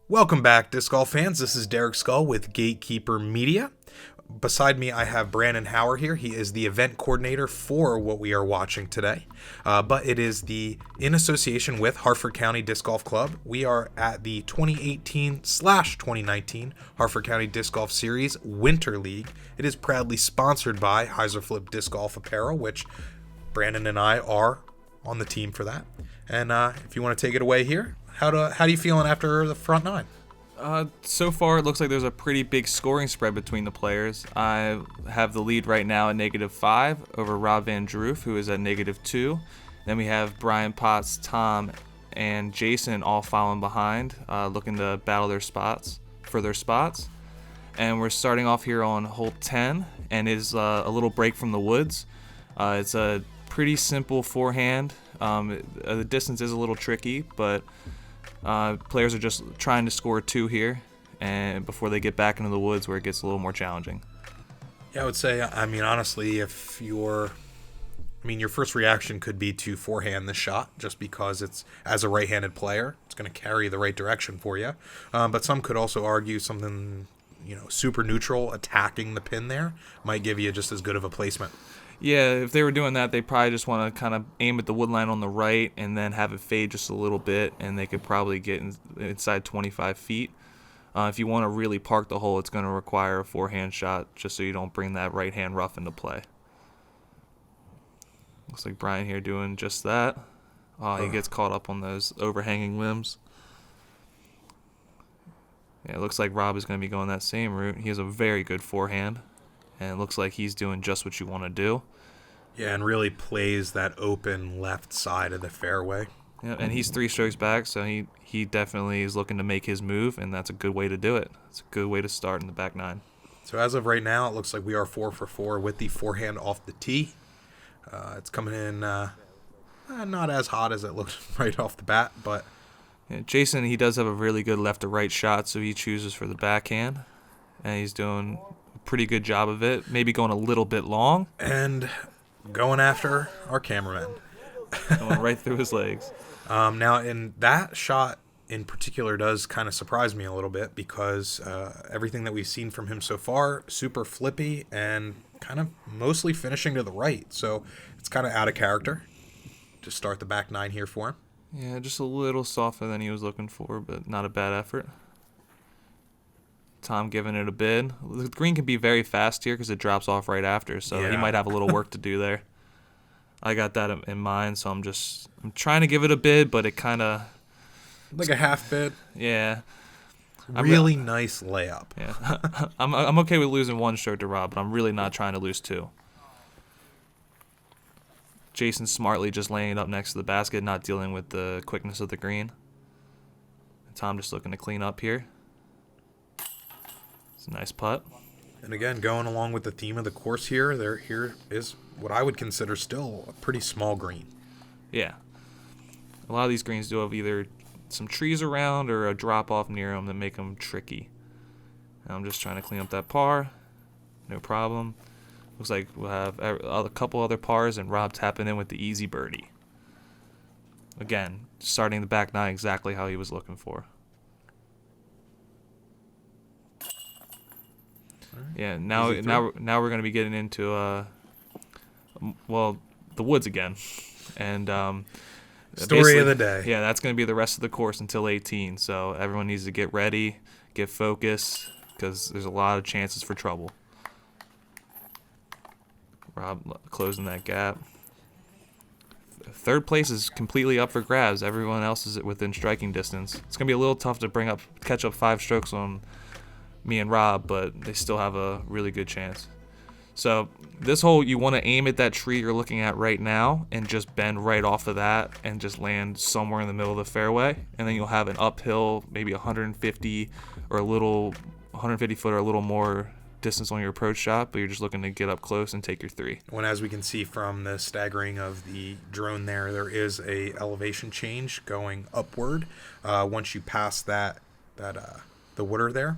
Welcome back, disc golf fans. This is Derek Scull with Gatekeeper Media. Beside me, I have Brandon Hauer here. He is the event coordinator for what we are watching today. But it is in association with Harford County Disc Golf Club. We are at the 2018/2019 Harford County Disc Golf Series Winter League. It is proudly sponsored by Flip Disc Golf Apparel, which Brandon and I are on the team for that. And if you want to take it away here, how do you feeling after the front nine? So far, it looks like there's a pretty big scoring spread between the players. I have the lead right now at -5 over Rob Van Droof, who is at -2. Then we have Brian Potts, Tom, and Jason all following behind, looking to battle their spots. And we're starting off here on hole 10, and is a little break from the woods. It's a pretty simple forehand. The distance is a little tricky, but players are just trying to score 2 here, and before they get back into the woods where it gets a little more challenging. Yeah, I would say, honestly, if your first reaction could be to forehand this shot, just because it's, as a right-handed player, it's going to carry the right direction for you. But some could also argue something, super neutral, attacking the pin there, might give you just as good of a placement. Yeah, if they were doing that, they probably just want to kind of aim at the wood line on the right and then have it fade just a little bit, and they could probably get inside 25 feet. If you want to really park the hole, it's going to require a forehand shot just so you don't bring that right-hand rough into play. Looks like Brian here doing just that. He gets caught up on those overhanging limbs. Yeah, it looks like Rob is going to be going that same route. He has a very good forehand, and it looks like he's doing just what you want to do. Yeah, and really plays that open left side of the fairway. Yeah, and he's 3 strokes back, so he definitely is looking to make his move, and that's a good way to do it. It's a good way to start in the back 9. So as of right now, it looks like we are 4 for 4 with the forehand off the tee. It's coming in not as hot as it looked right off the bat, but... Yeah, Jason, he does have a really good left to right shot, so he chooses for the backhand, and he's doing a pretty good job of it, maybe going a little bit long. And going after our cameraman. Going right through his legs. Now, in that shot in particular does kind of surprise me a little bit because everything that we've seen from him so far, super flippy and kind of mostly finishing to the right. So it's kind of out of character to start the back 9 here for him. Yeah, just a little softer than he was looking for, but not a bad effort. Tom giving it a bid. The green can be very fast here because it drops off right after, so he might have a little work to do there. I got that in mind, so I'm trying to give it a bid, but it kind of... Like a half bid? Yeah. Really nice layup. Yeah. I'm okay with losing 1 stroke to Rob, but I'm really not trying to lose 2. Jason smartly just laying it up next to the basket, not dealing with the quickness of the green. Tom just looking to clean up here. It's a nice putt. And again, going along with the theme of the course here is what I would consider still a pretty small green. Yeah. A lot of these greens do have either some trees around or a drop-off near them that make them tricky. And I'm just trying to clean up that par. No problem. Looks like we'll have a couple other pars and Rob tapping in with the easy birdie. Again, starting the back 9 exactly how he was looking for. Yeah, now we're going to be getting into the woods again, and story of the day. Yeah, that's going to be the rest of the course until 18. So everyone needs to get ready, get focused, because there's a lot of chances for trouble. Rob closing that gap. 3rd place is completely up for grabs. Everyone else is within striking distance. It's going to be a little tough to catch up 5 strokes on me and Rob, but they still have a really good chance. So this hole, you want to aim at that tree you're looking at right now and just bend right off of that and just land somewhere in the middle of the fairway, and then you'll have an uphill, maybe 150 foot or a little more distance on your approach shot, but you're just looking to get up close and take your 3. When, as we can see from the staggering of the drone there is a elevation change going upward once you pass the water there.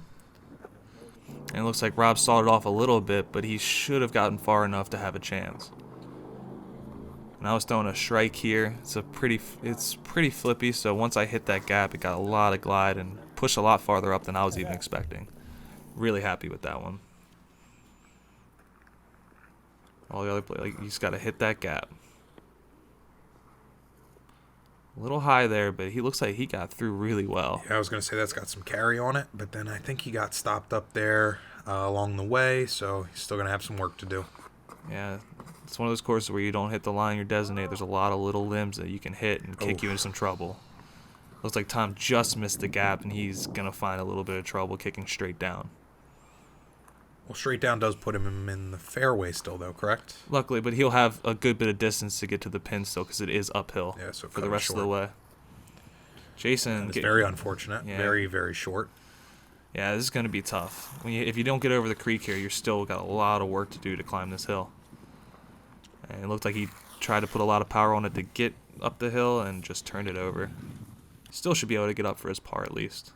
And it looks like Rob stalled it off a little bit, but he should have gotten far enough to have a chance. And I was throwing a strike here. It's pretty flippy, so once I hit that gap, it got a lot of glide, and pushed a lot farther up than I was even expecting. Really happy with that one. All the other play, like, you just got to hit that gap. A little high there, but he looks like he got through really well. Yeah, I was going to say that's got some carry on it, but then I think he got stopped up there along the way, so he's still going to have some work to do. Yeah, it's one of those courses where you don't hit the line you're designated. There's a lot of little limbs that you can hit and kick you into some trouble. Looks like Tom just missed the gap, and he's going to find a little bit of trouble kicking straight down. Well, straight down does put him in the fairway still, though, correct? Luckily, but he'll have a good bit of distance to get to the pin still because it is uphill So for the rest of the way. Jason, it's very unfortunate. Yeah. Very, very short. Yeah, this is going to be tough. If you don't get over the creek here, you're still got a lot of work to do to climb this hill. And it looked like he tried to put a lot of power on it to get up the hill and just turned it over. Still should be able to get up for his par at least.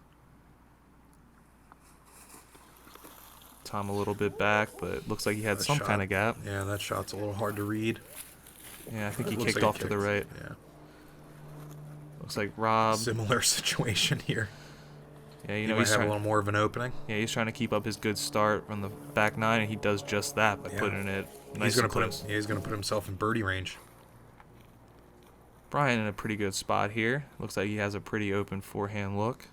Tom a little bit back, but it looks like he had some kind of gap. Yeah, that shot's a little hard to read. Yeah, I think he kicked off to the right. Yeah. Looks like Rob. Similar situation here. Yeah, he might have a little more of an opening. Yeah, he's trying to keep up his good start from the back nine, and he does just that by putting it nice and close. He's going to put himself in birdie range. Brian in a pretty good spot here. Looks like he has a pretty open forehand look.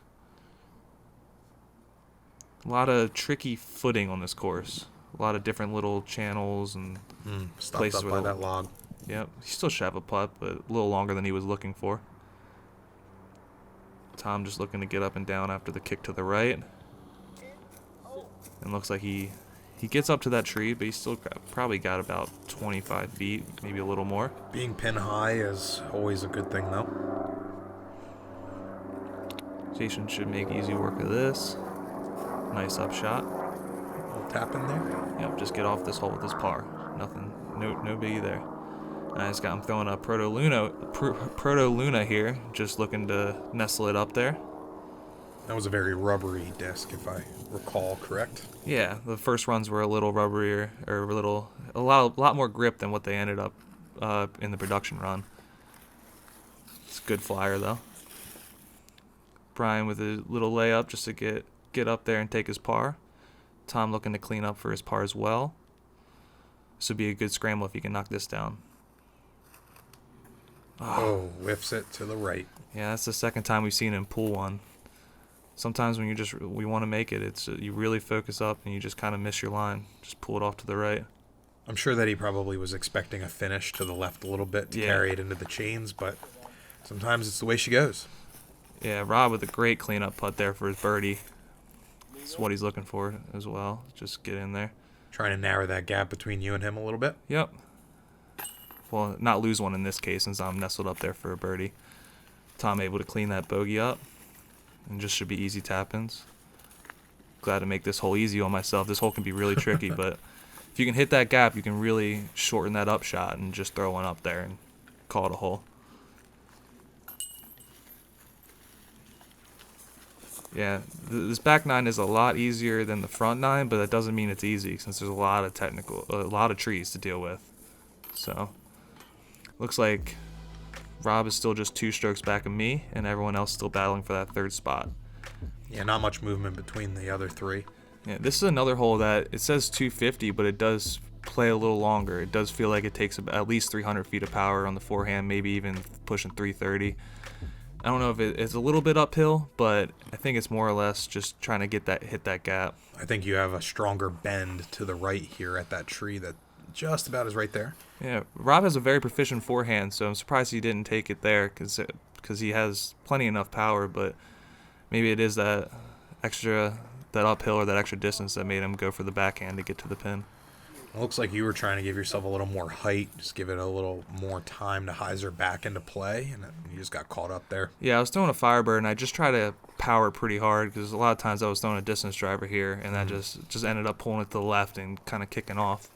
A lot of tricky footing on this course. A lot of different little channels and places up by that log. Yep, he still should have a putt, but a little longer than he was looking for. Tom just looking to get up and down after the kick to the right. And looks like he gets up to that tree, but he's still probably got about 25 feet, maybe a little more. Being pin high is always a good thing, though. Jason should make easy work of this. Nice upshot. Little tap in there. Yep, just get off this hole with his par. Nothing, no biggie there. I'm throwing a Proto Luna here, just looking to nestle it up there. That was a very rubbery disc, if I recall correct. Yeah, the first runs were a little rubberier, or a lot more grip than what they ended up in the production run. It's a good flyer though. Brian with a little layup just to get up there and take his par. Tom looking to clean up for his par as well. This would be a good scramble if he can knock this down. Oh, whiffs it to the right. Yeah, that's the second time we've seen him pull one. Sometimes when we want to make it, it's you really focus up and you just kind of miss your line. Just pull it off to the right. I'm sure that he probably was expecting a finish to the left a little bit to carry it into the chains, but sometimes it's the way she goes. Yeah, Rob with a great cleanup putt there for his birdie. That's what he's looking for as well. Just get in there. Trying to narrow that gap between you and him a little bit. Yep. Well, not lose one in this case since I'm nestled up there for a birdie. Tom able to clean that bogey up. And just should be easy tap-ins. Glad to make this hole easy on myself. This hole can be really tricky, but if you can hit that gap, you can really shorten that up shot and just throw one up there and call it a hole. Yeah, this back nine is a lot easier than the front nine, but that doesn't mean it's easy since there's a lot of trees to deal with. So, looks like Rob is still just 2 strokes back of me, and everyone else still battling for that third spot. Yeah, not much movement between the other 3. Yeah, this is another hole that it says 250, but it does play a little longer. It does feel like it takes at least 300 feet of power on the forehand, maybe even pushing 330. I don't know if it's a little bit uphill, but I think it's more or less just trying to hit that gap. I think you have a stronger bend to the right here at that tree that just about is right there. Yeah, Rob has a very proficient forehand, so I'm surprised he didn't take it there because he has plenty enough power, but maybe it is that uphill or that extra distance that made him go for the backhand to get to the pin. It looks like you were trying to give yourself a little more height, just give it a little more time to hyzer back into play, and you just got caught up there. Yeah, I was throwing a Firebird, and I just tried to power pretty hard because a lot of times I was throwing a distance driver here, and that just ended up pulling it to the left and kind of kicking off.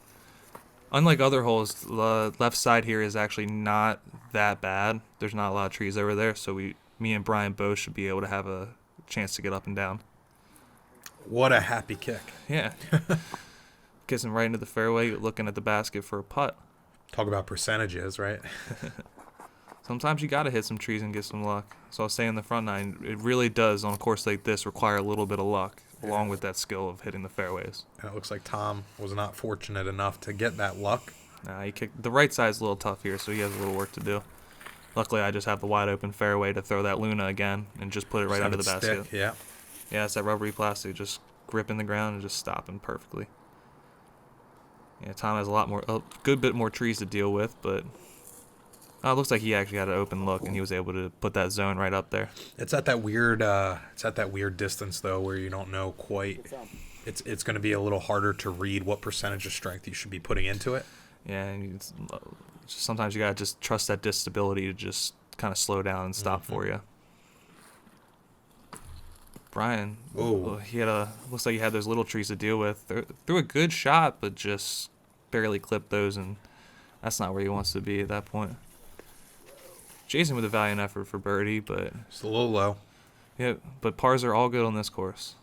Unlike other holes, the left side here is actually not that bad. There's not a lot of trees over there, so me and Brian both should be able to have a chance to get up and down. What a happy kick. Yeah. Gets him right into the fairway, looking at the basket for a putt. Talk about percentages, right? Sometimes you got to hit some trees and get some luck. So I was saying in the front nine, it really does on a course like this require a little bit of luck, along with that skill of hitting the fairways. And it looks like Tom was not fortunate enough to get that luck. He kicked the right side's a little tough here, so he has a little work to do. Luckily, I just have the wide open fairway to throw that Luna again and just put it right under the basket. Yeah. Yeah, it's that rubbery plastic, just gripping the ground and just stopping perfectly. Yeah, Tom has a good bit more trees to deal with, but it looks like he actually had an open look and he was able to put that zone right up there. It's at that weird distance though, where you don't know quite. It's going to be a little harder to read what percentage of strength you should be putting into it. Yeah, and sometimes you gotta just trust that disc stability to just kind of slow down and stop for you. Brian, looks like he had those little trees to deal with. Threw a good shot, but just barely clipped those, and that's not where he wants to be at that point. Jason with a valiant effort for birdie, but it's a little low. Yeah, but pars are all good on this course.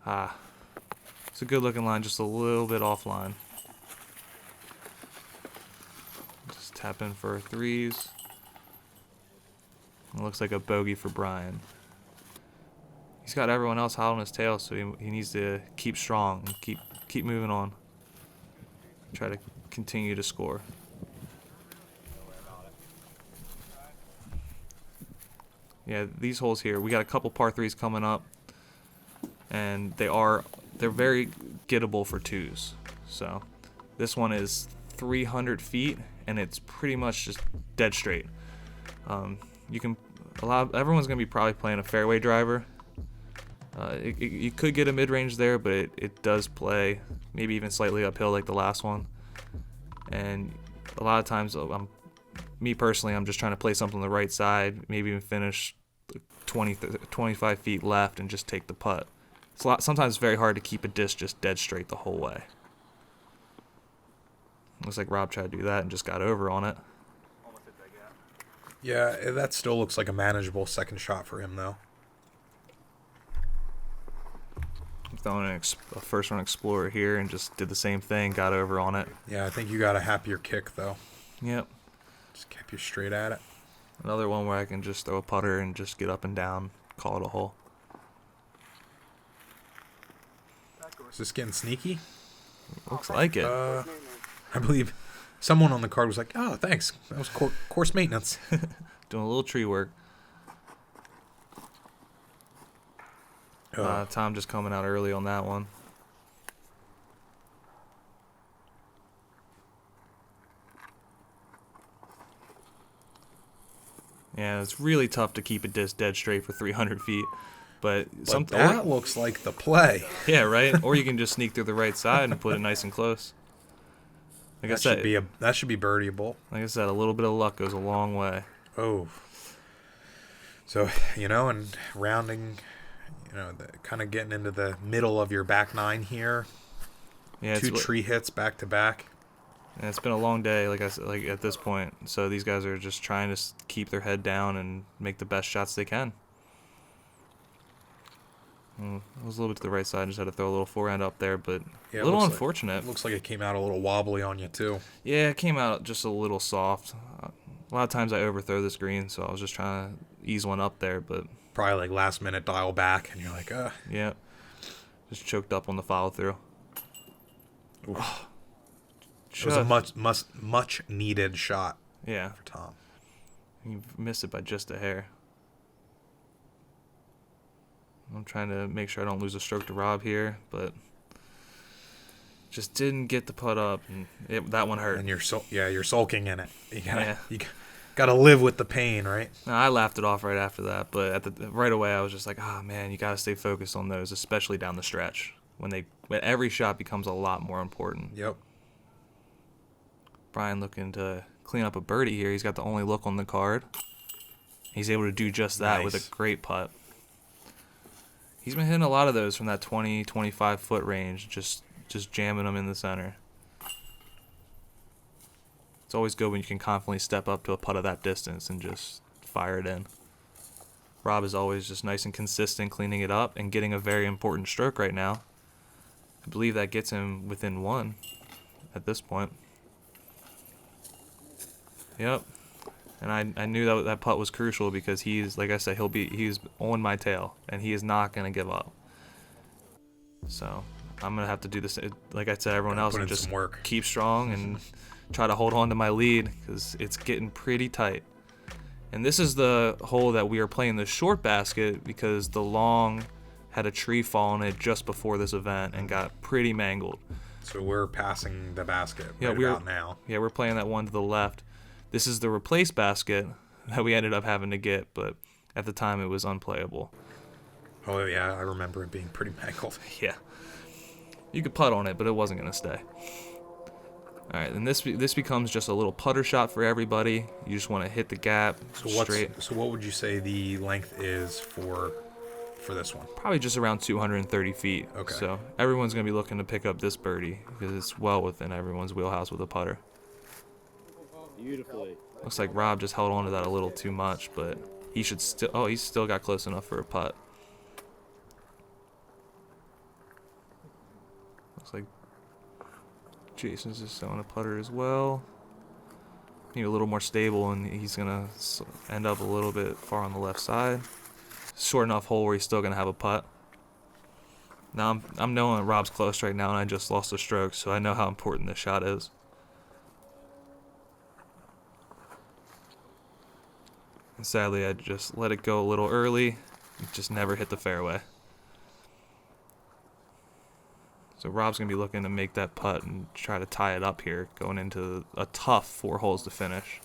It's a good looking line, just a little bit offline. Just tap in for threes. It looks like a bogey for Brian. He's got everyone else hot on his tail, so he needs to keep strong and keep moving on. Try to continue to score. Yeah, these holes here, we got a couple par threes coming up, and they're very gettable for twos. So this one is 300 feet, and it's pretty much just dead straight. Everyone's gonna be probably playing a fairway driver. You could get a mid-range there, but it does play maybe even slightly uphill like the last one. And a lot of times, me personally, I'm just trying to play something on the right side, maybe even finish 25 feet left and just take the putt. Sometimes it's very hard to keep a disc just dead straight the whole way. Looks like Rob tried to do that and just got over on it. Yeah, that still looks like a manageable second shot for him, though. Throwing a first run Explorer here and just did the same thing, got over on it. Yeah, I think you got a happier kick, though. Yep. Just kept you straight at it. Another one where I can just throw a putter and just get up and down, call it a hole. Is this getting sneaky? Looks like it. I believe someone on the card was like, "Oh, thanks. That was course maintenance." Doing a little tree work. Tom just coming out early on that one. Yeah, it's really tough to keep a disc dead straight for 300 feet. But that looks like the play. Yeah, right? Or you can just sneak through the right side and put it nice and close. Like that should be birdieable. Like I said, a little bit of luck goes a long way. Oh. So, and rounding, kind of getting into the middle of your back nine here. Yeah, 2 tree hits back to back. And it's been a long day, like I said, at this point. So these guys are just trying to keep their head down and make the best shots they can. It was a little bit to the right side. Just had to throw a little forehand up there, but a little unfortunate. Looks like it came out a little wobbly on you, too. Yeah, it came out just a little soft. A lot of times I overthrow this green, so I was just trying to ease one up there, but... Probably like last minute dial back, and you're like, Yeah. Just choked up on the follow through. It was a much needed shot. Yeah. For Tom. He missed it by just a hair. I'm trying to make sure I don't lose a stroke to Rob here, but just didn't get the putt up, and that one hurt. And you're sulking in it. You gotta live with the pain, right? No, I laughed it off right after that, but right away I was just like, man, you gotta stay focused on those, especially down the stretch when every shot becomes a lot more important. Yep. Brian looking to clean up a birdie here. He's got the only look on the card. He's able to do just that with a great putt. He's been hitting a lot of those from that 20, 25 foot range, just jamming them in the center. It's always good when you can confidently step up to a putt of that distance and just fire it in. Rob is always just nice and consistent, cleaning it up and getting a very important stroke right now. I believe that gets him within 1 at this point. Yep. And I knew that putt was crucial because he's, like I said, he's on my tail, and he is not going to give up. So I'm going to have to do this, like I said, everyone else, and just keep strong and try to hold on to my lead because it's getting pretty tight. And this is the hole that we are playing the short basket because the long had a tree fall on it just before this event and got pretty mangled. So we're passing the basket about now. Yeah, we're playing that one to the left. This is the replace basket that we ended up having to get, but at the time it was unplayable. Oh, yeah, I remember it being pretty mangled. Yeah. You could putt on it, but it wasn't going to stay. All right, and this becomes just a little putter shot for everybody. You just want to hit the gap straight. So what would you say the length is for this one? Probably just around 230 feet. Okay. So everyone's going to be looking to pick up this birdie because it's well within everyone's wheelhouse with a putter. Beautifully. Looks like Rob just held on to that a little too much, but he should still... Oh, he's still got close enough for a putt. Looks like Jason's just throwing a putter as well. Need a little more stable, and he's going to end up a little bit far on the left side. Short enough hole where he's still going to have a putt. Now I'm knowing Rob's close right now, and I just lost a stroke, so I know how important this shot is. And sadly, I just let it go a little early. It just never hit the fairway. So Rob's going to be looking to make that putt and try to tie it up here, going into a tough 4 holes to finish.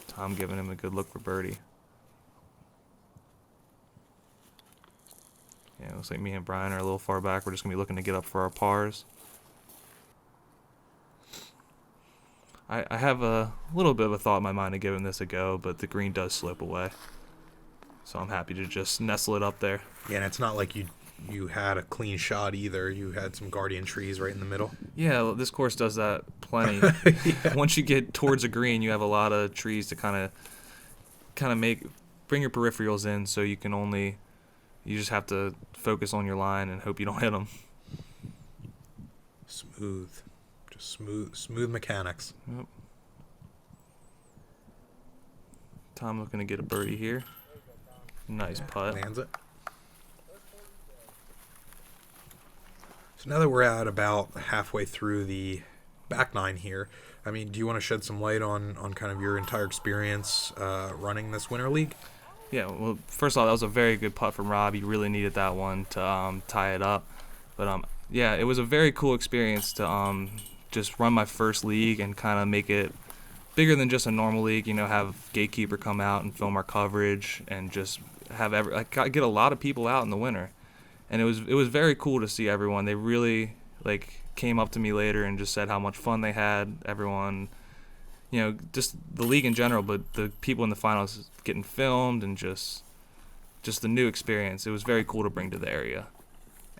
Tom giving him a good look for birdie. Yeah, it looks like me and Brian are a little far back. We're just going to be looking to get up for our pars. I have a little bit of a thought in my mind of giving this a go, but the green does slope away. So I'm happy to just nestle it up there. Yeah, and it's not like you had a clean shot either. You had some guardian trees right in the middle. Yeah, this course does that plenty. Yeah. Once you get towards a green, you have a lot of trees to kind of bring your peripherals in, so you just have to focus on your line and hope you don't hit them. Smooth mechanics. Yep. Tom looking to get a birdie here. Nice putt. Lands it. So now that we're at about halfway through the back nine here, I mean, do you want to shed some light on kind of your entire experience running this Winter League? Yeah, well, first of all, that was a very good putt from Rob. He really needed that one to tie it up. But yeah, it was a very cool experience to just run my first league and kind of make it bigger than just a normal league. You know, have Gatekeeper come out and film our coverage and just have get a lot of people out in the winter. And it was very cool to see everyone. They really came up to me later and just said how much fun they had. Everyone, you know, just the league in general, but the people in the finals getting filmed and just the new experience. It was very cool to bring to the area.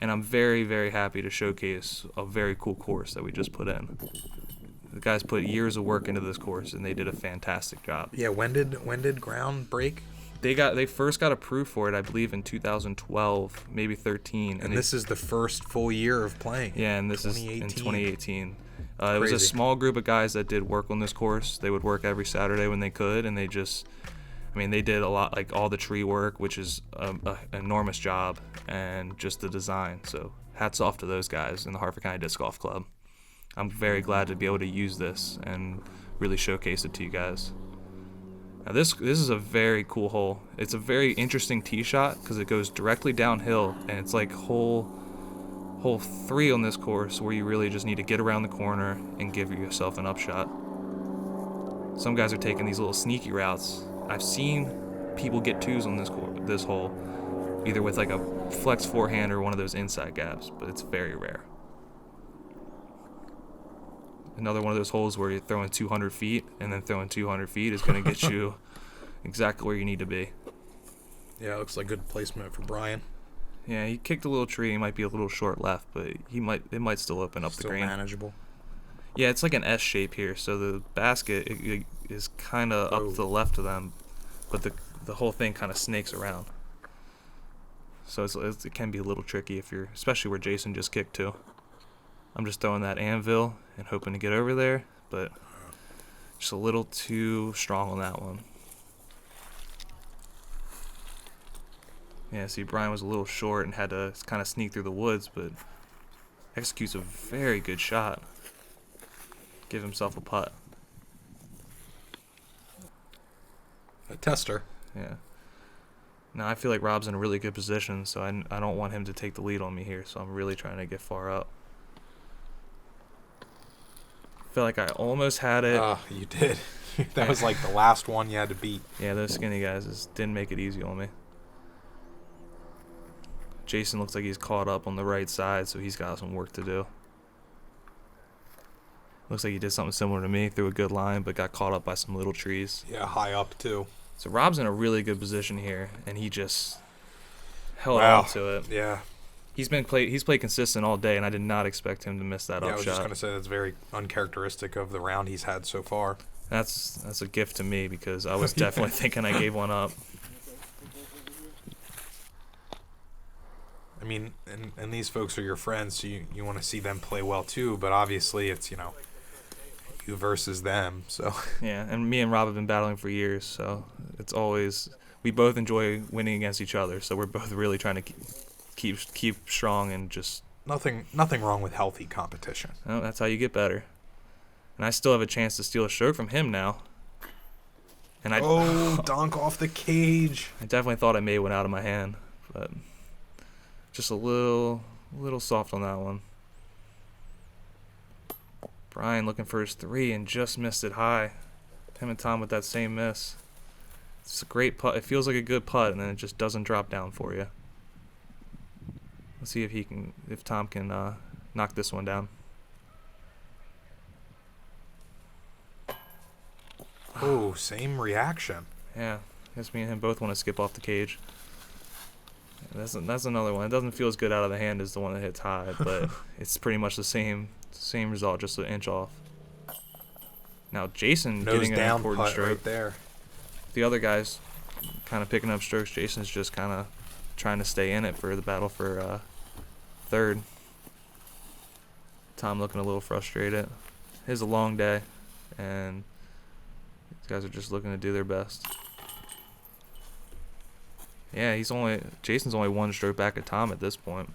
And I'm very, very happy to showcase a very cool course that we just put in. The guys put years of work into this course, and they did a fantastic job. Yeah, when did ground break? They first got approved for it, I believe, in 2012, maybe 13. And this is the first full year of playing. Yeah, and this is in 2018. It was a small group of guys that did work on this course. They would work every Saturday when they could, and they did a lot, all the tree work, which is an enormous job, and just the design. So hats off to those guys in the Harford County Disc Golf Club. I'm very glad to be able to use this and really showcase it to you guys. Now this is a very cool hole. It's a very interesting tee shot because it goes directly downhill, and it's like hole 3 on this course where you really just need to get around the corner and give yourself an upshot. Some guys are taking these little sneaky routes. I've seen people get 2s on this hole, either with a flex forehand or one of those inside gaps, but it's very rare. Another one of those holes where you're throwing 200 feet, and then throwing 200 feet is going to get you exactly where you need to be. Yeah, it looks like good placement for Brian. Yeah, he kicked a little tree. He might be a little short left, but it might still open up the green. Still manageable. Yeah, it's like an S shape here, so the basket is kind of up to the left of them, but the whole thing kind of snakes around. So it can be a little tricky especially where Jason just kicked to. I'm just throwing that anvil and hoping to get over there, but just a little too strong on that one. Yeah, see, Brian was a little short and had to kind of sneak through the woods, but executes a very good shot. Give himself a putt. A tester. Yeah. Now I feel like Rob's in a really good position, so I don't want him to take the lead on me here, so I'm really trying to get far up. Feel like I almost had it. You did. That was like the last one you had to beat. Yeah, those skinny guys just didn't make it easy on me. Jason looks like he's caught up on the right side, so he's got some work to do. Looks like he did something similar to me, threw a good line, but got caught up by some little trees. Yeah, high up too. So Rob's in a really good position here, and he just held on to it. Yeah. He's played consistent all day, and I did not expect him to miss that up shot. I was just gonna say that's very uncharacteristic of the round he's had so far. That's a gift to me because I was definitely thinking I gave one up. I mean, and these folks are your friends, so you want to see them play well too, but obviously it's, you versus them, so. Yeah, and me and Rob have been battling for years, so it's always, we both enjoy winning against each other, so we're both really trying to keep strong and just. Nothing wrong with healthy competition. No, that's how you get better. And I still have a chance to steal a stroke from him now. And donk off the cage. I definitely thought I made one out of my hand, but just a little soft on that one. Brian looking for his 3 and just missed it high. Him and Tom with that same miss. It's a great putt. It feels like a good putt, and then it just doesn't drop down for you. Let's see if Tom can knock this one down. Oh, same reaction. Yeah, I guess me and him both want to skip off the cage. That's another one. It doesn't feel as good out of the hand as the one that hits high, but it's pretty much the same result, just an inch off. Now Jason getting an important stroke right there. The other guys kind of picking up strokes. Jason's just kind of trying to stay in it for the battle for third. Tom looking a little frustrated. It's a long day, and these guys are just looking to do their best. Yeah, Jason's only 1 stroke back at Tom at this point.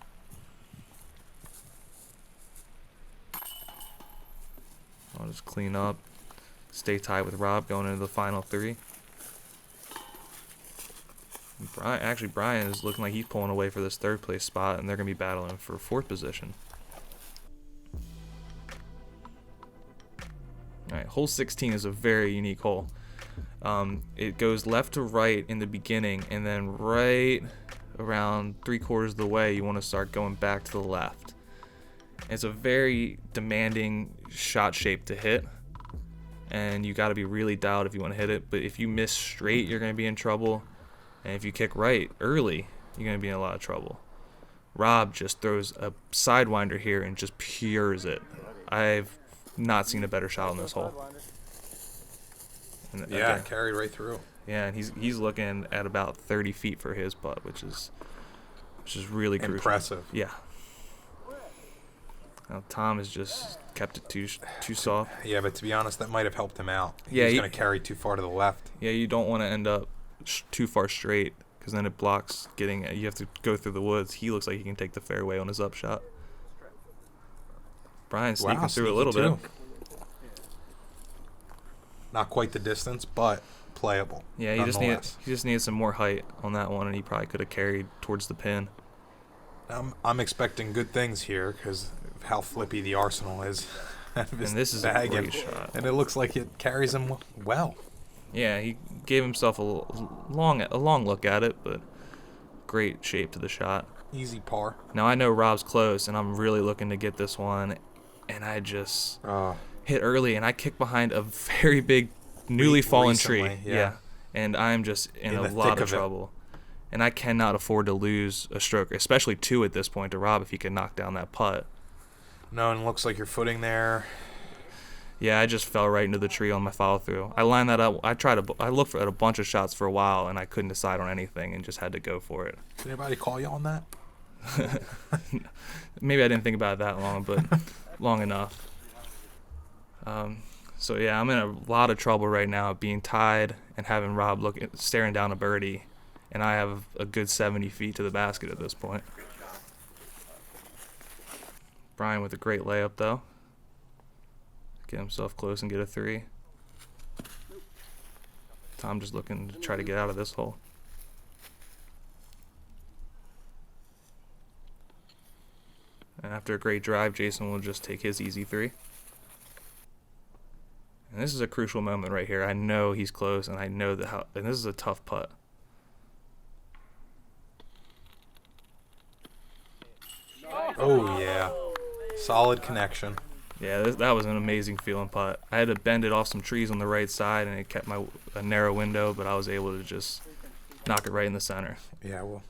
I'll just clean up, stay tight with Rob going into the final 3. Brian is looking like he's pulling away for this 3rd place spot, and they're going to be battling for 4th position. Alright, hole 16 is a very unique hole. It goes left to right in the beginning, and then right around 3/4 of the way you want to start going back to the left. It's a very demanding shot shape to hit, and you got to be really dialed if you want to hit it. But if you miss straight, you're going to be in trouble, and if you kick right early, you're going to be in a lot of trouble. Rob just throws a sidewinder here and just pures it. I've not seen a better shot on this hole. And yeah, carried right through. Yeah, and he's looking at about 30 feet for his putt, which is really crucial. Impressive. Yeah. Now, Tom has just kept it too soft. Yeah, but to be honest, that might have helped him out. Yeah, he's going to carry too far to the left. Yeah, you don't want to end up too far straight, because then it blocks getting. You have to go through the woods. He looks like he can take the fairway on his upshot. Brian's sneaking through a little bit. Not quite the distance, but playable. Yeah, he just needed some more height on that one, and he probably could have carried towards the pin. I'm expecting good things here because of how flippy the Arsenal is. And this is a great shot. And it looks like it carries him well. Yeah, he gave himself a long look at it, but great shape to the shot. Easy par. Now I know Rob's close, and I'm really looking to get this one, and I just hit early, and I kick behind a very big, newly fallen tree. Yeah. And I'm just in a lot of trouble. And I cannot afford to lose a stroke, especially 2 at this point to Rob if he can knock down that putt. No, and it looks like you're footing there. Yeah, I just fell right into the tree on my follow through. I lined that up. I looked at a bunch of shots for a while, and I couldn't decide on anything, and just had to go for it. Did anybody call you on that? Maybe I didn't think about it that long, but long enough. So yeah, I'm in a lot of trouble right now, being tied and having Rob staring down a birdie, and I have a good 70 feet to the basket at this point. Brian with a great layup though. Get himself close and get a 3. Tom just looking to try to get out of this hole. And after a great drive, Jason will just take his easy 3. And this is a crucial moment right here. I know he's close, and I know and this is a tough putt. Oh, yeah. Solid connection. Yeah, that was an amazing feeling putt. I had to bend it off some trees on the right side, and it kept a narrow window, but I was able to just knock it right in the center. Yeah, well,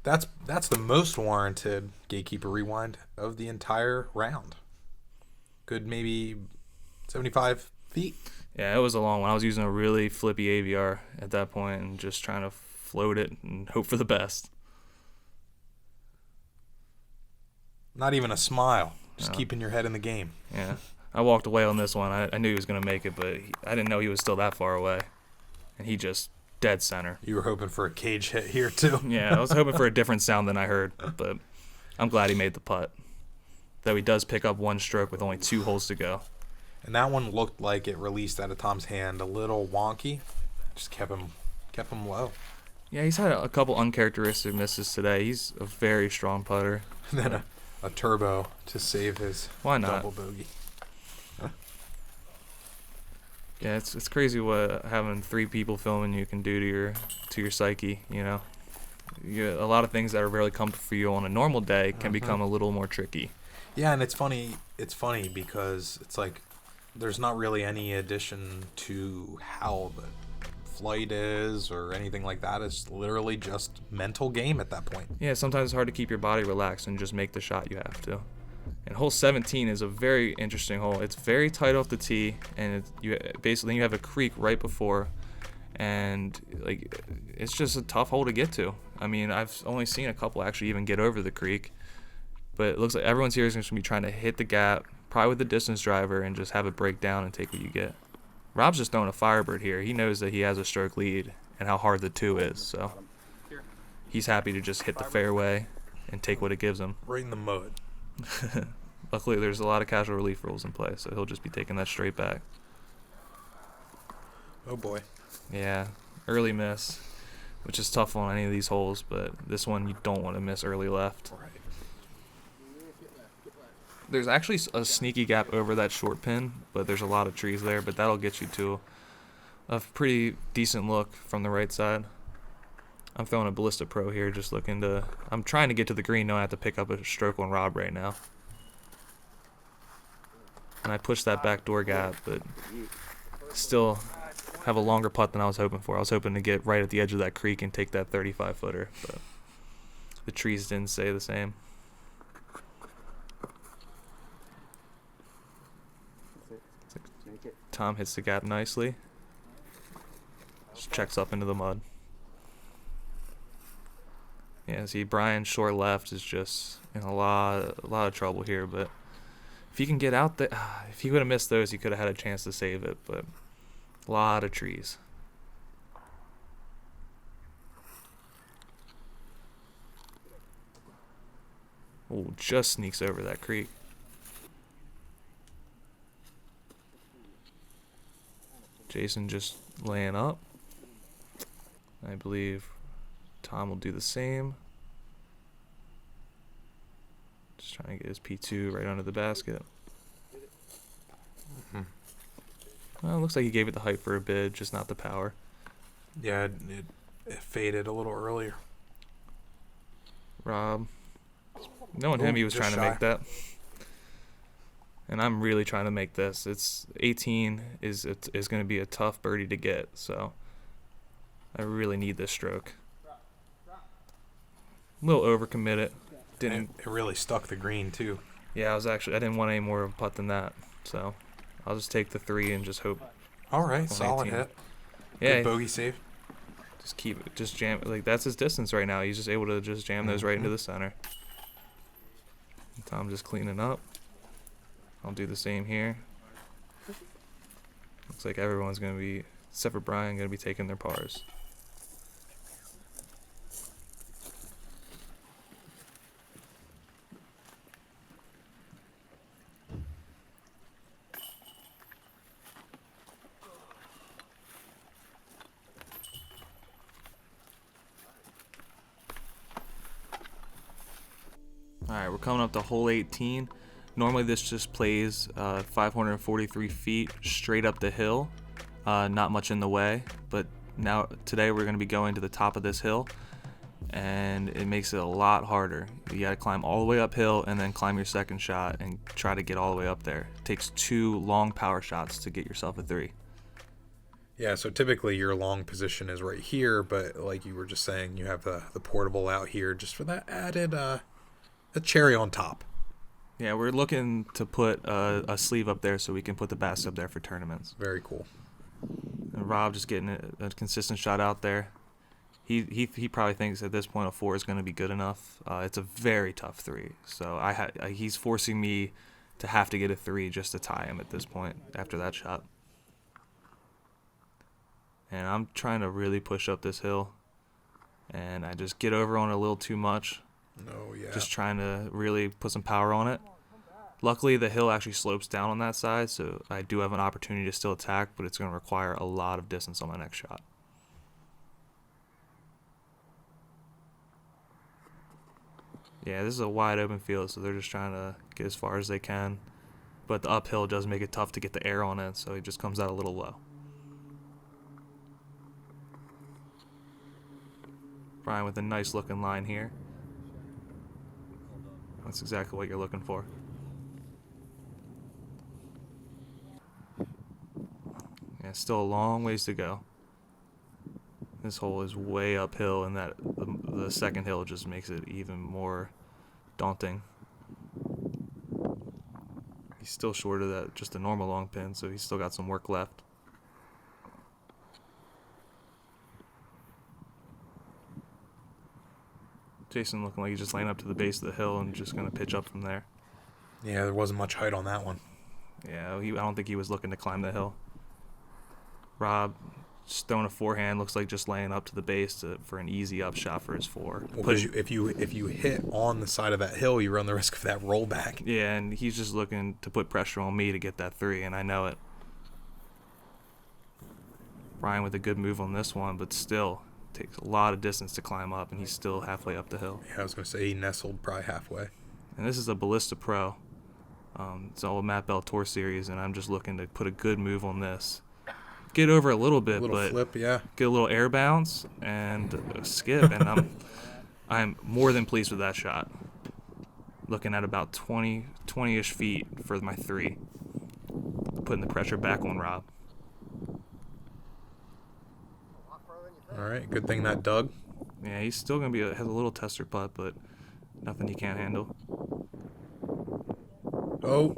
that's the most warranted Gatekeeper rewind of the entire round. Good, maybe 75 feet. Yeah, it was a long one. I was using a really flippy AVR at that point and just trying to float it and hope for the best. Not even a smile. Just keeping your head in the game. Yeah. I walked away on this one. I knew he was going to make it, but I didn't know he was still that far away. And he just dead center. You were hoping for a cage hit here, too. Yeah, I was hoping for a different sound than I heard, but I'm glad he made the putt. Though he does pick up one stroke with only 2 holes to go. And that one looked like it released out of Tom's hand a little wonky. Just kept him low. Yeah, he's had a couple uncharacteristic misses today. He's a very strong putter. And then a turbo to save his double bogey. Yeah, it's crazy what having 3 people filming you can do to your psyche, you know. A lot of things that are really comfortable for you on a normal day can become a little more tricky. Yeah, and it's funny because it's like there's not really any addition to how the flight is or anything like that. It's literally just mental game at that point. Yeah, sometimes it's hard to keep your body relaxed and just make the shot you have to. And hole 17 is a very interesting hole. It's very tight off the tee, and you have a creek right before, and like it's just a tough hole to get to. I mean, I've only seen a couple actually even get over the creek, but it looks like everyone's here is going to be trying to hit the gap, probably with the distance driver, and just have it break down and take what you get. Rob's just throwing a Firebird here. He knows that he has a stroke lead and how hard the 2 is, so he's happy to just hit the fairway and take what it gives him. Right in the mud. Luckily, there's a lot of casual relief rules in place, so he'll just be taking that straight back. Oh boy. Yeah, early miss, which is tough on any of these holes, but this one you don't want to miss early left. Right. There's actually a sneaky gap over that short pin, but there's a lot of trees there, but that'll get you to a pretty decent look from the right side. I'm throwing a Ballista Pro here, just I'm trying to get to the green, knowing I have to pick up a stroke on Rob right now. And I pushed that backdoor gap, but still have a longer putt than I was hoping for. I was hoping to get right at the edge of that creek and take that 35-footer, but the trees didn't say the same. Tom hits the gap nicely. Just checks up into the mud. Yeah, see, Brian's short left is just in a lot of trouble here, but if he can get out there, if he would have missed those, he could have had a chance to save it, but a lot of trees. Oh, just sneaks over that creek. Jason just laying up. I believe Tom will do the same. Just trying to get his P2 right under the basket. Well, it looks like he gave it the height for a bid, just not the power. Yeah, it faded a little earlier. Rob, knowing him, he was trying to make that. And I'm really trying to make this. It's 18 is going to be a tough birdie to get, so I really need this stroke. A little overcommitted. It really stuck the green too. Yeah, I didn't want any more of a putt than that, so I'll just take the 3 and just hope. All right, solid 18. hit. Yeah, good bogey save. Just jam. Like that's his distance right now. He's just able to just jam those right into the center. And Tom just cleaning up. I'll do the same here. Looks like everyone's going to be, except for Brian, going to be taking their pars. Alright, we're coming up to hole 18. Normally this just plays 543 feet straight up the hill, not much in the way, but today we're going to be going to the top of this hill, and it makes it a lot harder. You got to climb all the way uphill and then climb your second shot and try to get all the way up there. It takes 2 long power shots to get yourself a 3. Yeah, so typically your long position is right here, but like you were just saying, you have the portable out here just for that added a cherry on top. Yeah, we're looking to put a sleeve up there so we can put the bass up there for tournaments. Very cool. And Rob just getting a consistent shot out there. He probably thinks at this point a 4 is going to be good enough. It's a very tough 3, so he's forcing me to have to get a 3 just to tie him at this point after that shot. And I'm trying to really push up this hill, and I just get over on it a little too much. Oh, yeah. Just trying to really put some power on it. Luckily, the hill actually slopes down on that side, so I do have an opportunity to still attack, but it's going to require a lot of distance on my next shot. Yeah, this is a wide open field, so they're just trying to get as far as they can. But the uphill does make it tough to get the air on it, so it just comes out a little low. Brian with a nice looking line here. That's exactly what you're looking for. Yeah, still a long ways to go. This hole is way uphill, and the second hill just makes it even more daunting. He's still short of that, just a normal long pin, so he's still got some work left. Jason looking like he's just laying up to the base of the hill and just going to pitch up from there. Yeah, there wasn't much height on that one. Yeah, I don't think he was looking to climb the hill. Rob just throwing a forehand, looks like just laying up to the base for an easy up shot for his 4. Well, if you hit on the side of that hill, you run the risk of that rollback. Yeah, and he's just looking to put pressure on me to get that 3, and I know it. Brian with a good move on this one, but still takes a lot of distance to climb up, and he's still halfway up the hill. Yeah, I was going to say he nestled probably halfway. And this is a Ballista Pro. It's all Matt Bell Tour Series, and I'm just looking to put a good move on this. Get over a little bit, but flip, yeah. Get a little air bounce and a skip, and I'm more than pleased with that shot. Looking at about 20-ish feet for my 3. Putting the pressure back on Rob. All right, good thing that dug. Yeah, he's still going to has a little tester putt, but nothing he can't handle. Oh,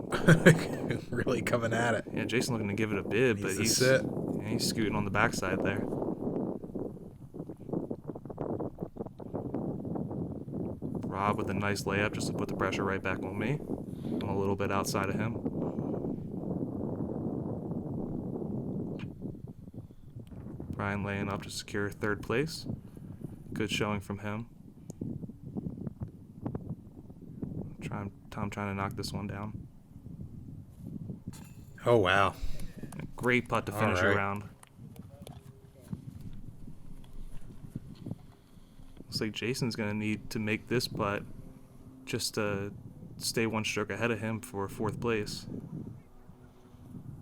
really coming at it. Yeah, Jason looking to give it a bid, but he's scooting on the backside there. Rob with a nice layup just to put the pressure right back on me. I'm a little bit outside of him. Brian laying up to secure 3rd place. Good showing from him. Tom trying to knock this one down. Oh, wow. A great putt to finish your round. Looks like Jason's going to need to make this putt just to stay 1 stroke ahead of him for 4th place.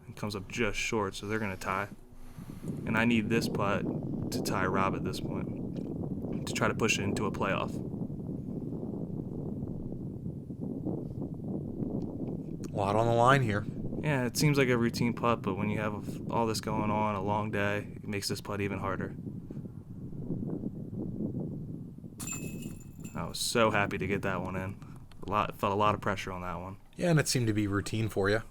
He comes up just short, so they're going to tie. And I need this putt to tie Rob at this point, to try to push it into a playoff. A lot on the line here. Yeah, it seems like a routine putt, but when you have all this going on, a long day, it makes this putt even harder. I was so happy to get that one in. Felt a lot of pressure on that one. Yeah, and it seemed to be routine for you.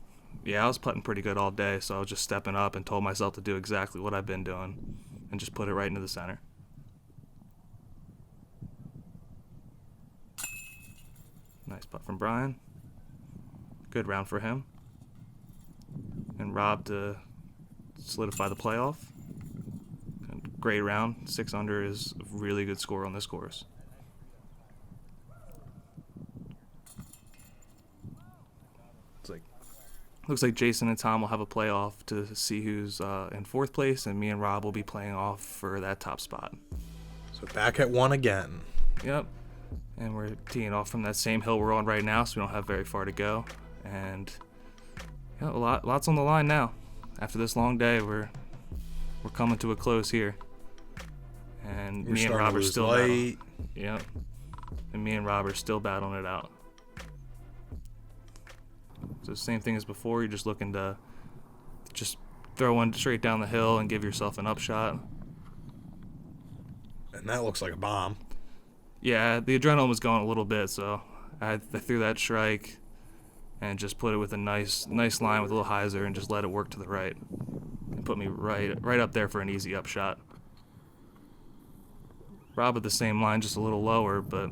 Yeah, I was putting pretty good all day, so I was just stepping up and told myself to do exactly what I've been doing and just put it right into the center. Nice putt from Brian. Good round for him. And Rob to solidify the playoff. Great round. 6 under is a really good score on this course. Looks like Jason and Tom will have a playoff to see who's in 4th place, and me and Rob will be playing off for that top spot. So back at 1 again. Yep. And we're teeing off from that same hill we're on right now, so we don't have very far to go. And yeah, lots on the line now. After this long day, we're coming to a close here. And me and Rob are still battling. Yep. And me and Rob are still battling it out. So same thing as before, you're just looking to just throw one straight down the hill and give yourself an upshot. And that looks like a bomb. Yeah, the adrenaline was going a little bit, so I threw that strike and just put it with a nice line with a little hyzer and just let it work to the right. And put me right up there for an easy upshot. Rob with the same line, just a little lower, but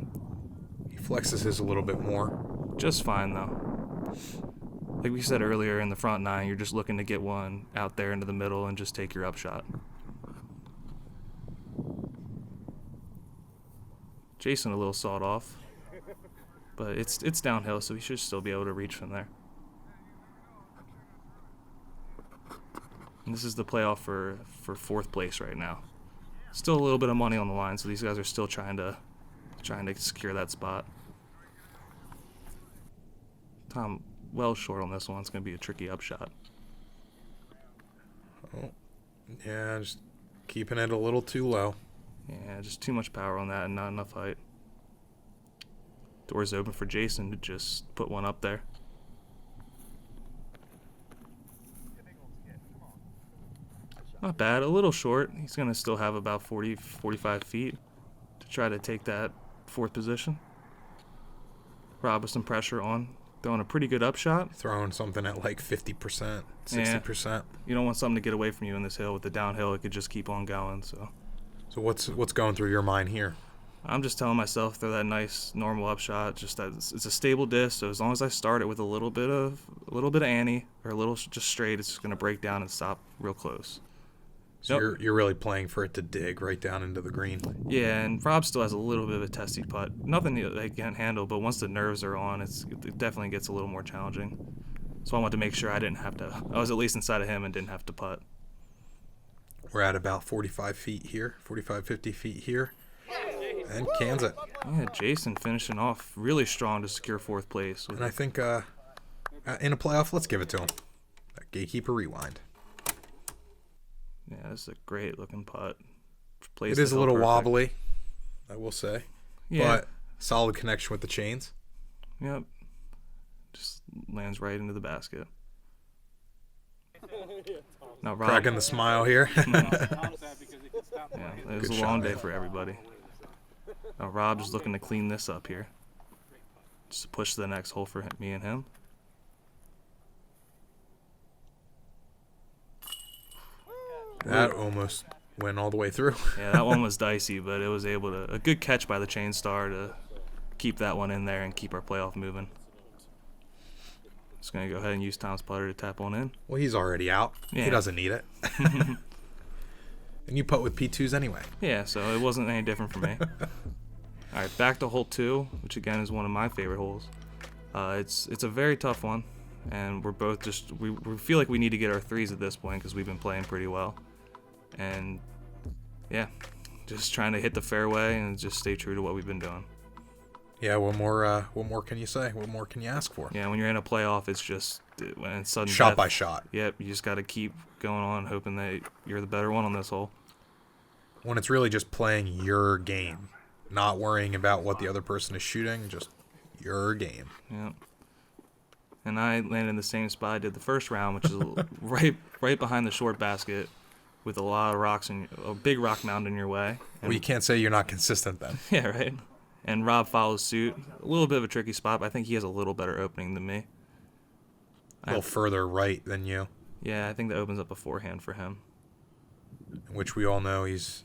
he flexes his a little bit more. Just fine, though. Like we said earlier, in the front 9, you're just looking to get one out there into the middle and just take your upshot. Jason a little sawed off, but it's downhill, so he should still be able to reach from there. And this is the playoff for 4th place right now. Still a little bit of money on the line, so these guys are still trying to secure that spot. Tom well short on this one. It's going to be a tricky upshot. Oh, yeah, just keeping it a little too low. Yeah, just too much power on that and not enough height. Door's open for Jason to just put one up there. Not bad, a little short. He's going to still have about 45 feet to try to take that 4th position. Rob with some pressure on. Throwing a pretty good upshot. Throwing something at like 50%, 60%. Yeah. You don't want something to get away from you in this hill. With the downhill, it could just keep on going. So what's going through your mind here? I'm just telling myself throw that nice normal upshot. Just that it's a stable disc. So as long as I start it with a little bit of Annie or a little just straight, it's just gonna break down and stop real close. So you're really playing for it to dig right down into the green. Yeah, and Rob still has a little bit of a testy putt. Nothing that they can't handle, but once the nerves are on, it definitely gets a little more challenging. So I wanted to make sure I was at least inside of him and didn't have to putt. We're at about 45 feet here, 45, 50 feet here, and cans it. Yeah, Jason finishing off really strong to secure 4th place. And I think in a playoff, let's give it to him. That Gatekeeper rewind. Yeah, this is a great looking putt. It is a little wobbly, I will say. Yeah. But solid connection with the chains. Yep. Just lands right into the basket. Now Rob, cracking the smile here. Yeah, it was a long day for everybody. Now Rob is looking to clean this up here. Just to push to the next hole for me and him. That almost went all the way through. Yeah, that one was dicey, but it was a good catch by the chain star to keep that one in there and keep our playoff moving. Just going to go ahead and use Tom's putter to tap one in. Well, he's already out. Yeah. He doesn't need it. And you putt with P2s anyway. Yeah, so it wasn't any different for me. All right, back to hole 2, which again is one of my favorite holes. It's a very tough one, and we're both we feel like we need to get our 3s at this point because we've been playing pretty well. And yeah, just trying to hit the fairway and just stay true to what we've been doing. Yeah, what more can you say? What more can you ask for? Yeah, when you're in a playoff, it's just when it's sudden shot death. by shot. Yep, you just got to keep going on, hoping that you're the better one on this hole. When it's really just playing your game, not worrying about what the other person is shooting, just your game. Yep. And I landed in the same spot I did the first round, which is right behind the short basket, with a lot of rocks and a big rock mound in your way. And well, you can't say you're not consistent then. Yeah, right. And Rob follows suit. A little bit of a tricky spot, but I think he has a little better opening than me. A little further right than you. Yeah, I think that opens up a forehand for him. Which we all know he's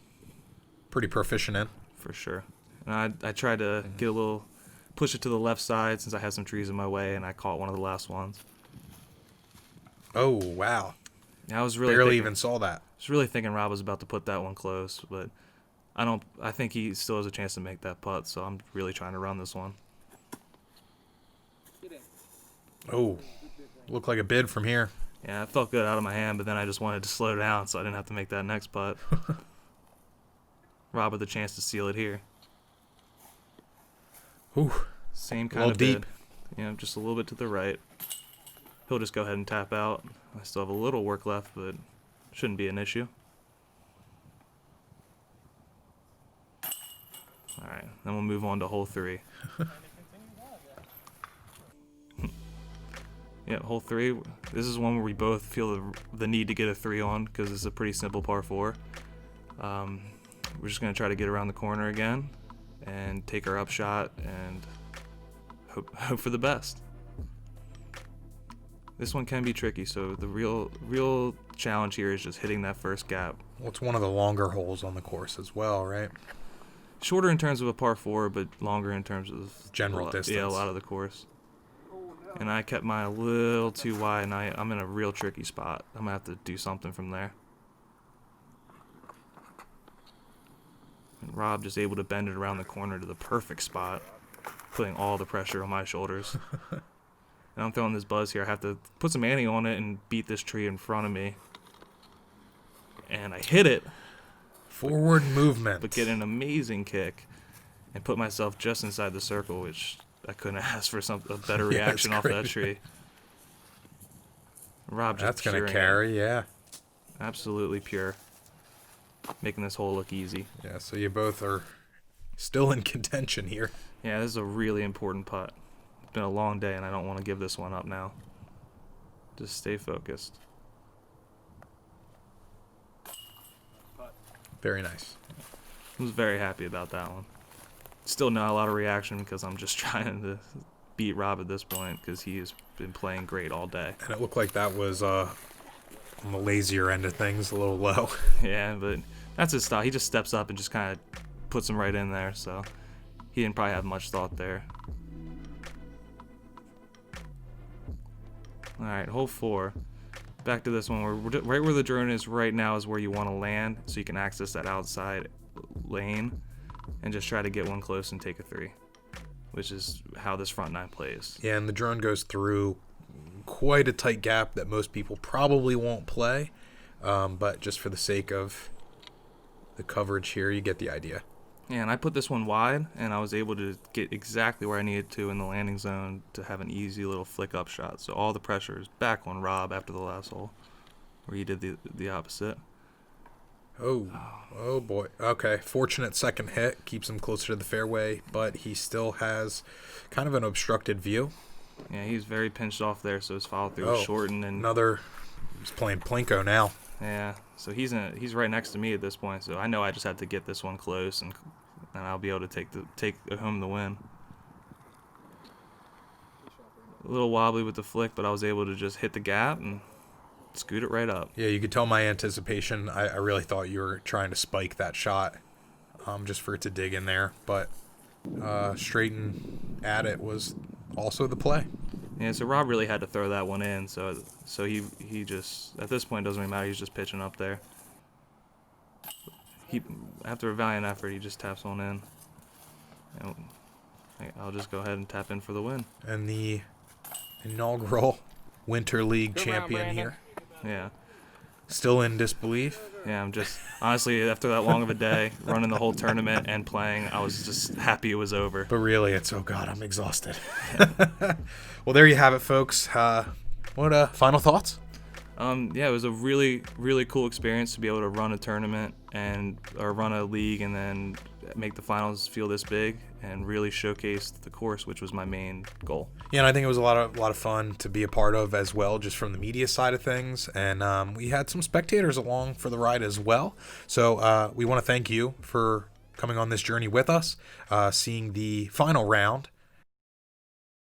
pretty proficient in. For sure. And I tried to get a little, push it to the left side since I had some trees in my way, and I caught one of the last ones. Oh, wow. I was really barely even saw that. I was really thinking Rob was about to put that one close, but I think he still has a chance to make that putt, so I'm really trying to run this one. Oh, looked like a bid from here. Yeah, it felt good out of my hand, but then I just wanted to slow down so I didn't have to make that next putt. Rob with a chance to seal it here. Ooh, same kind of bid. Just a little bit to the right. He'll just go ahead and tap out. I still have a little work left, but shouldn't be an issue. All right, then we'll move on to hole 3. Yeah, hole 3. This is one where we both feel the need to get a 3 on because it's a pretty simple par 4. We're just going to try to get around the corner again and take our upshot and hope for the best. This one can be tricky, so the real challenge here is just hitting that first gap. Well, it's one of the longer holes on the course as well, right? Shorter in terms of a par 4, but longer in terms of general distance. Yeah, a lot of the course. And I kept mine a little too wide, and I'm in a real tricky spot. I'm going to have to do something from there. And Rob just able to bend it around the corner to the perfect spot, putting all the pressure on my shoulders. And I'm throwing this buzz here. I have to put some ante on it and beat this tree in front of me. And I hit it. Forward movement. But get an amazing kick and put myself just inside the circle, which I couldn't ask for a better reaction off that tree. Rob just That's going to carry, yeah. Absolutely pure. Making this hole look easy. Yeah, so you both are still in contention here. Yeah, this is a really important putt. It's been a long day, and I don't want to give this one up now. Just stay focused. Very nice. I was very happy about that one. Still not a lot of reaction because I'm just trying to beat Rob at this point because he has been playing great all day. And it looked like that was on the lazier end of things, a little low. Yeah, but that's his style. He just steps up and just kind of puts them right in there, so he didn't probably have much thought there. All right, hole 4. Back to this one. Right where the drone is right now is where you want to land, so you can access that outside lane and just try to get one close and take a 3, which is how this front 9 plays. Yeah, and the drone goes through quite a tight gap that most people probably won't play, but just for the sake of the coverage here, you get the idea. Yeah, and I put this one wide, and I was able to get exactly where I needed to in the landing zone to have an easy little flick up shot. So all the pressure is back on Rob after the last hole, where he did the opposite. Oh boy. Okay, fortunate second hit. Keeps him closer to the fairway, but he still has kind of an obstructed view. Yeah, he's very pinched off there, so his follow-through is shortened. And he's playing Plinko now. Yeah, so he's right next to me at this point, so I know I just have to get this one close, and I'll be able to take home the win. A little wobbly with the flick, but I was able to just hit the gap and scoot it right up. Yeah, you could tell my anticipation. I really thought you were trying to spike that shot just for it to dig in there, but straighten at it was also the play. Yeah, so Rob really had to throw that one in, so he just, at this point, it doesn't really matter, he's just pitching up there. After a valiant effort, he just taps one in. And I'll just go ahead and tap in for the win. And the inaugural Winter League champion here. Yeah. Still in disbelief. Yeah, I'm just, honestly, after that long of a day, running the whole tournament and playing, I was just happy it was over. But really, it's, oh God, I'm exhausted. Well, there you have it, folks. What final thoughts? Yeah, it was a really, really cool experience to be able to run a tournament or run a league and then make the finals feel this big and really showcase the course, which was my main goal. Yeah, and I think it was a lot of fun to be a part of as well, just from the media side of things. And we had some spectators along for the ride as well. So we want to thank you for coming on this journey with us, seeing the final round